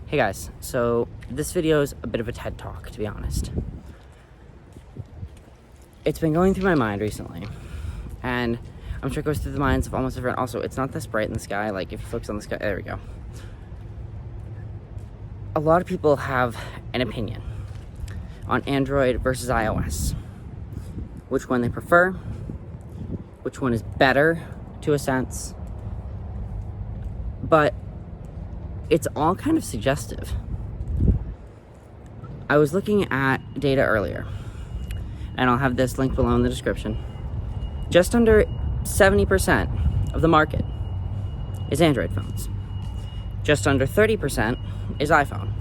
Hey guys, so this video is a bit of a TED Talk, to be honest. It's been going through my mind recently, and I'm sure it goes through the minds of almost everyone. Also, it's not this bright in the sky, like if you focus on the sky, there we go. A lot of people have an opinion on Android versus iOS. Which one they prefer, which one is better to a sense, but it's all kind of suggestive. I was looking at data earlier, and I'll have this link below in the description. Just under 70% of the market is Android phones. Just under 30% is iPhone.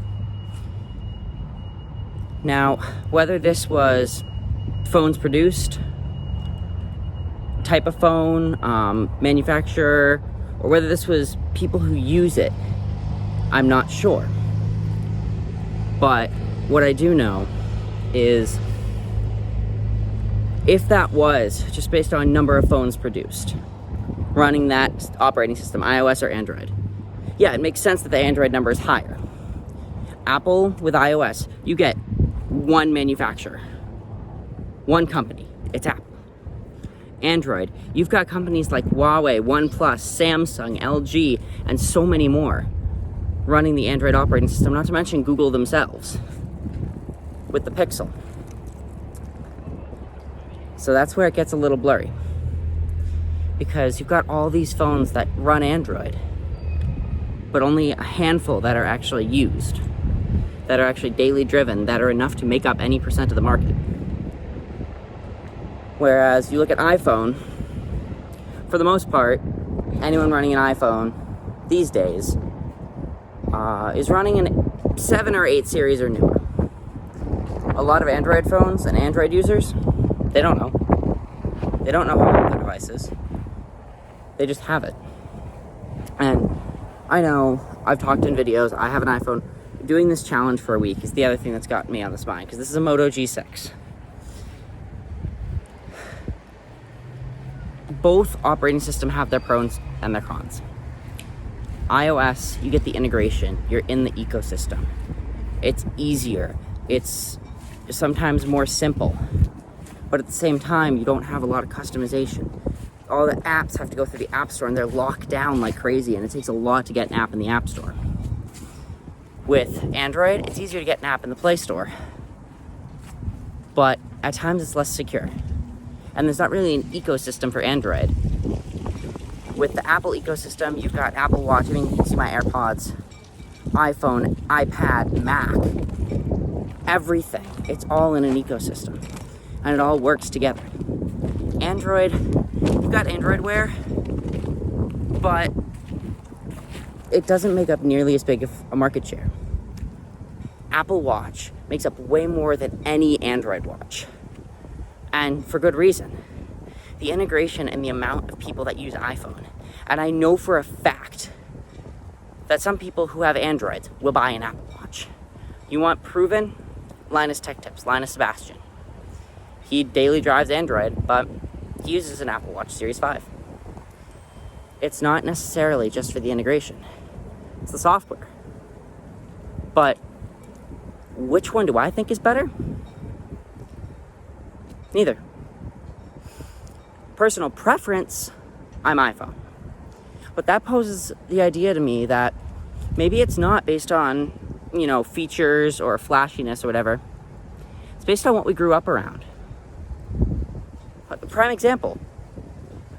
Now, whether this was phones produced, type of phone, manufacturer, or whether this was people who use it, I'm not sure. But what I do know is if that was just based on number of phones produced, running that operating system, iOS or Android, yeah, it makes sense that the Android number is higher. Apple with iOS, you get one manufacturer, one company, it's Apple. Android, you've got companies like Huawei, OnePlus, Samsung, LG, and so many more running the Android operating system, not to mention Google themselves with the Pixel. So that's where it gets a little blurry, because you've got all these phones that run Android, but only a handful that are actually used, that are actually daily driven, that are enough to make up any percent of the market. Whereas you look at iPhone, for the most part, anyone running an iPhone these days is running an 7 or 8 series or newer. A lot of Android phones and Android users, they don't know. They don't know how old their device is. They just have it. And I know, I've talked in videos, I have an iPhone. Doing this challenge for a week is the other thing that's gotten me on the spine, because this is a Moto G6. Both operating systems have their pros and their cons. iOS, you get the integration, you're in the ecosystem. It's easier, it's sometimes more simple, but at the same time, you don't have a lot of customization. All the apps have to go through the App Store, and they're locked down like crazy, and it takes a lot to get an app in the App Store. With Android, it's easier to get an app in the Play Store, but at times it's less secure. And there's not really an ecosystem for Android. With the Apple ecosystem, you've got Apple Watch, I mean, you can see my AirPods, iPhone, iPad, Mac, everything. It's all in an ecosystem, and it all works together. Android, you've got Android Wear, but it doesn't make up nearly as big of a market share. Apple Watch makes up way more than any Android watch. And for good reason. The integration and the amount of people that use iPhone. And I know for a fact that some people who have Androids will buy an Apple Watch. You want proven? Linus Tech Tips, Linus Sebastian. He daily drives Android, but he uses an Apple Watch Series 5. It's not necessarily just for the integration. It's the software. But which one do I think is better? Neither. Personal preference, I'm iPhone. But that poses the idea to me that maybe it's not based on, features or flashiness or whatever. It's based on what we grew up around. A prime example,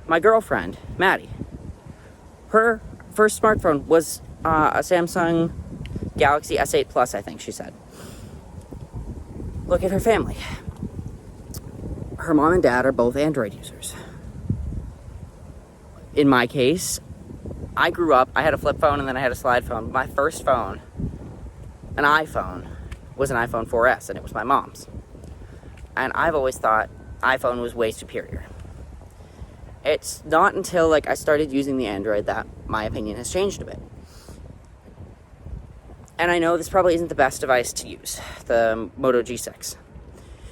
my girlfriend, Maddie, her first smartphone was a Samsung Galaxy S8 Plus, I think she said. Look at her family. Her mom and dad are both Android users. In my case, I grew up, I had a flip phone and then I had a slide phone. My first phone, an iPhone, was an iPhone 4S, and it was my mom's. And I've always thought iPhone was way superior. It's not until I started using the Android that my opinion has changed a bit. And I know this probably isn't the best device to use, the Moto G6.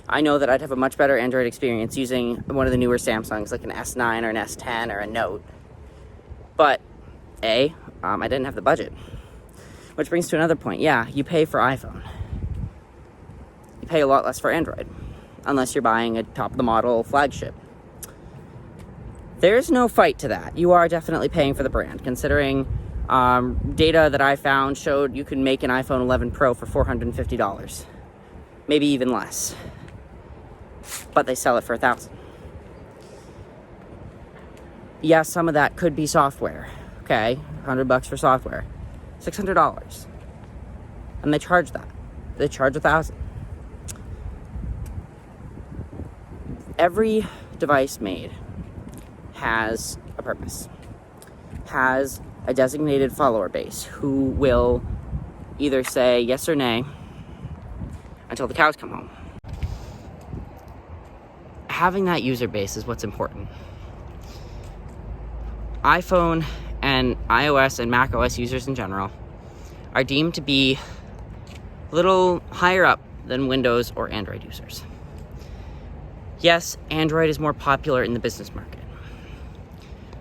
I know that I'd have a much better Android experience using one of the newer Samsungs, like an S9 or an S10 or a Note. But, I didn't have the budget. Which brings to another point. Yeah, you pay for iPhone. You pay a lot less for Android, unless you're buying a top-of-the-model flagship. There's no fight to that. You are definitely paying for the brand, considering data that I found showed you can make an iPhone 11 Pro for $450. Maybe even less. But they sell it for $1,000. Yes, some of that could be software. Okay, $100 for software. $600. And they charge that. They charge $1,000. Every device made has a purpose, has a designated follower base who will either say yes or nay until the cows come home. Having that user base is what's important. iPhone and iOS and macOS users in general are deemed to be a little higher up than Windows or Android users. Yes, Android is more popular in the business market.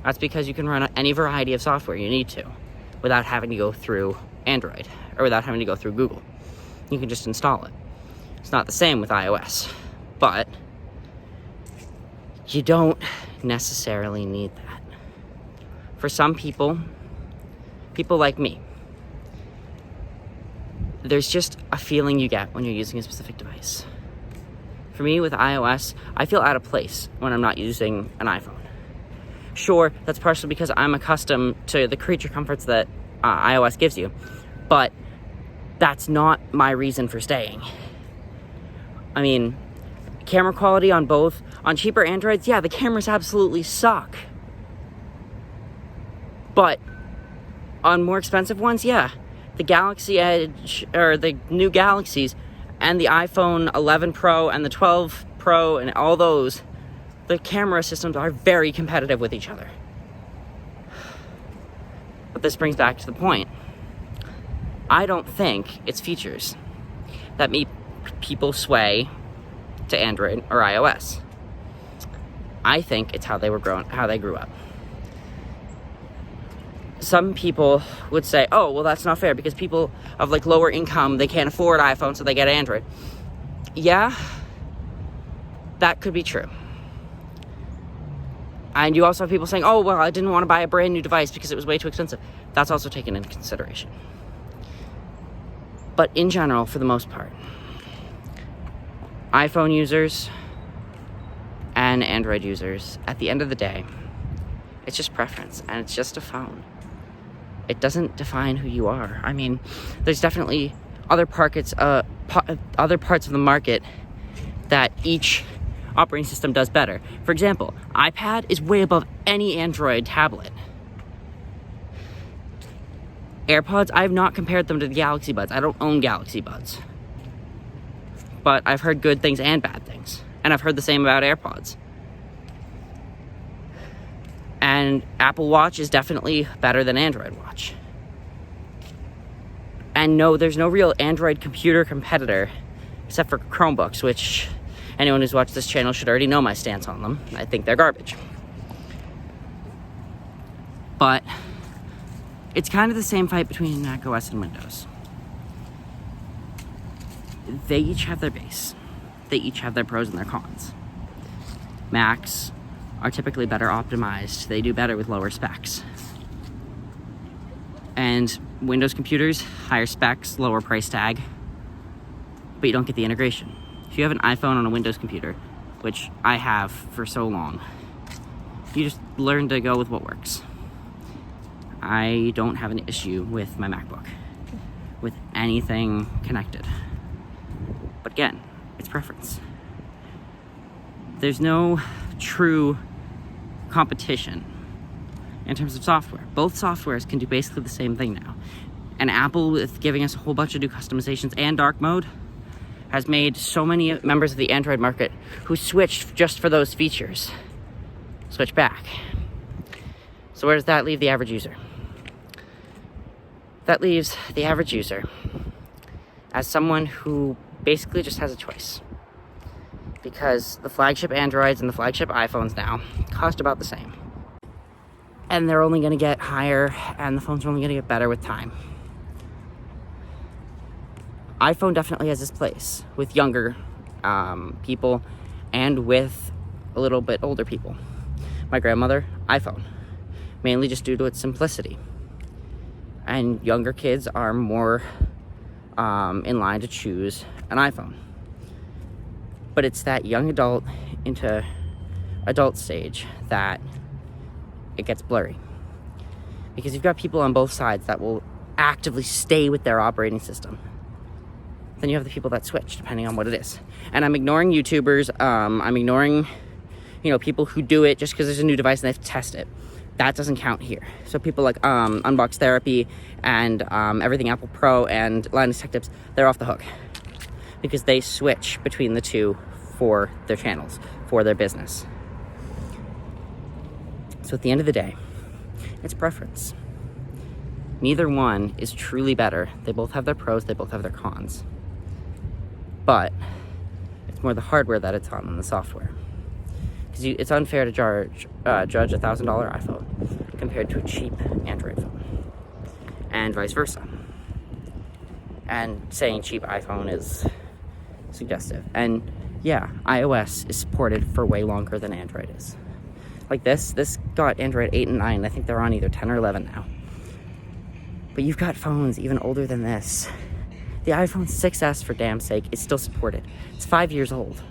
That's because you can run any variety of software you need to without having to go through Android or without having to go through Google. You can just install it. It's not the same with iOS, but you don't necessarily need that. For some people like me, there's just a feeling you get when you're using a specific device. For me, with iOS, I feel out of place when I'm not using an iPhone. Sure, that's partially because I'm accustomed to the creature comforts that iOS gives you, but that's not my reason for staying. I mean, camera quality on cheaper Androids, yeah, the cameras absolutely suck. But on more expensive ones, yeah, the Galaxy Edge, or the new Galaxies, and the iPhone 11 Pro and the 12 Pro and all those, the camera systems are very competitive with each other. But this brings back to the point. I don't think it's features that make people sway to Android or iOS. I think it's how they grew up. Some people would say, oh, well, that's not fair because people of lower income, they can't afford iPhone, so they get Android. Yeah, that could be true. And you also have people saying, oh, well, I didn't want to buy a brand new device because it was way too expensive. That's also taken into consideration. But in general, for the most part, iPhone users and Android users, at the end of the day, it's just preference, and it's just a phone. It doesn't define who you are. I mean, there's definitely other parts of the market that each operating system does better. For example, iPad is way above any Android tablet. AirPods, I have not compared them to the Galaxy Buds. I don't own Galaxy Buds. But I've heard good things and bad things. And I've heard the same about AirPods. And Apple Watch is definitely better than Android Watch. And no, there's no real Android computer competitor except for Chromebooks, which anyone who's watched this channel should already know my stance on them. I think they're garbage. But it's kind of the same fight between macOS and Windows. They each have their base. They each have their pros and their cons. Macs are typically better optimized. They do better with lower specs. And Windows computers, higher specs, lower price tag, but you don't get the integration. If you have an iPhone on a Windows computer, which I have for so long, you just learn to go with what works. I don't have an issue with my MacBook, with anything connected. But again, it's preference. There's no true competition in terms of software. Both softwares can do basically the same thing now. And Apple, with giving us a whole bunch of new customizations and dark mode, has made so many members of the Android market who switched just for those features switch back. So where does that leave the average user? That leaves the average user as someone who basically just has a choice. Because the flagship Androids and the flagship iPhones now cost about the same. And they're only going to get higher, and the phones are only going to get better with time. iPhone definitely has its place with younger people and with a little bit older people. My grandmother, iPhone, mainly just due to its simplicity. And younger kids are more in line to choose an iPhone. But it's that young adult into adult stage that it gets blurry. Because you've got people on both sides that will actively stay with their operating system. Then you have the people that switch, depending on what it is. And I'm ignoring YouTubers. I'm ignoring, people who do it just because there's a new device and they have to test it. That doesn't count here. So people like Unbox Therapy and Everything Apple Pro and Linus Tech Tips, they're off the hook. Because they switch between the two for their channels, for their business. So at the end of the day, it's preference. Neither one is truly better. They both have their pros, they both have their cons. But it's more the hardware that it's on than the software. Because it's unfair to judge a $1,000 iPhone compared to a cheap Android phone. And vice versa. And saying cheap iPhone is suggestive. And yeah, iOS is supported for way longer than Android is. Like this got Android 8 and 9. I think they're on either 10 or 11 now. But you've got phones even older than this. The iPhone 6S, for damn sake, is still supported. It's 5 years old.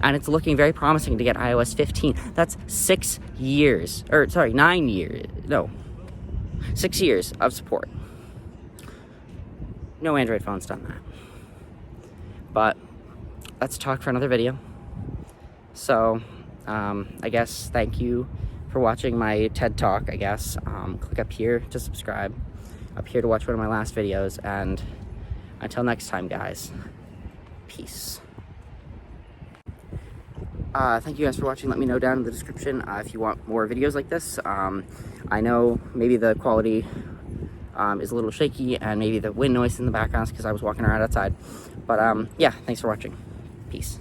And it's looking very promising to get iOS 15. That's 6 years. 9 years. No. 6 years of support. No Android phone's done that. But let's talk for another video. So, I guess thank you for watching my TED Talk, I guess. Click up here to subscribe. Up here to watch one of my last videos. And until next time, guys, peace. Thank you guys for watching. Let me know down in the description if you want more videos like this. I know maybe the quality is a little shaky and maybe the wind noise in the background because I was walking around outside. But yeah, thanks for watching. Peace.